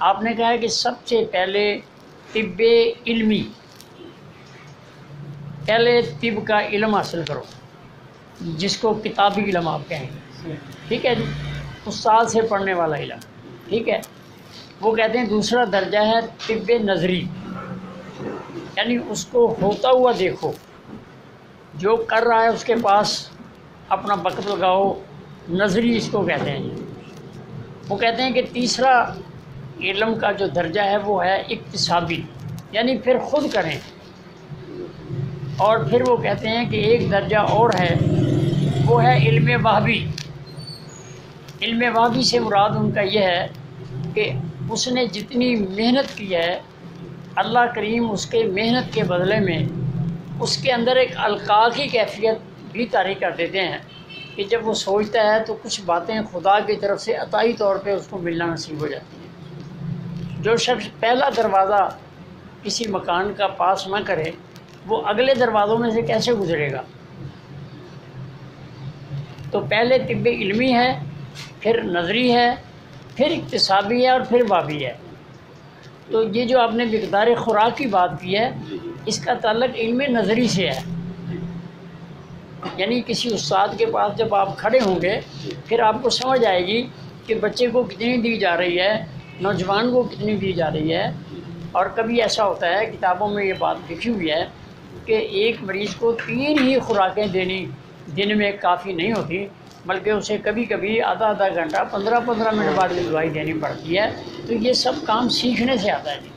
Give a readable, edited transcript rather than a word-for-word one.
آپ نے کہا ہے کہ سب سے پہلے طب علمی، پہلے طب کا علم حاصل کرو، جس کو کتابی علم آپ کہیں گے، ٹھیک ہے جی، استاد سے پڑھنے والا علم، ٹھیک ہے۔ وہ کہتے ہیں دوسرا درجہ ہے طب نظری، یعنی اس کو ہوتا ہوا دیکھو، جو کر رہا ہے اس کے پاس اپنا وقت لگاؤ، نظری اس کو کہتے ہیں جی۔ وہ کہتے ہیں کہ تیسرا علم کا جو درجہ ہے وہ ہے اکتسابی، یعنی پھر خود کریں۔ اور پھر وہ کہتے ہیں کہ ایک درجہ اور ہے، وہ ہے علم وہبی۔ علم وہبی سے مراد ان کا یہ ہے کہ اس نے جتنی محنت کی ہے، اللہ کریم اس کے محنت کے بدلے میں اس کے اندر ایک القاء کی کیفیت بھی طاری کر دیتے ہیں کہ جب وہ سوچتا ہے تو کچھ باتیں خدا کی طرف سے عطائی طور پہ اس کو ملنا نصیب ہو جاتی ہیں۔ جو شخص پہلا دروازہ کسی مکان کا پاس نہ کرے، وہ اگلے دروازوں میں سے کیسے گزرے گا؟ تو پہلے طب علمی ہے، پھر نظری ہے، پھر اکتسابی ہے، اور پھر وہبی ہے۔ تو یہ جو آپ نے مقدار خوراک کی بات کی ہے، اس کا تعلق علم نظری سے ہے، یعنی کسی استاد کے پاس جب آپ کھڑے ہوں گے پھر آپ کو سمجھ آئے گی کہ بچے کو کتنی دی جا رہی ہے، نوجوان کو کتنی دی جا رہی ہے۔ اور کبھی ایسا ہوتا ہے، کتابوں میں یہ بات لکھی ہوئی ہے کہ ایک مریض کو 3 ہی خوراکیں دینی دن میں کافی نہیں ہوتی، بلکہ اسے کبھی کبھی آدھا گھنٹہ 15 منٹ بعد بھی دوائی دینی پڑتی ہے۔ تو یہ سب کام سیکھنے سے آتا ہے جی۔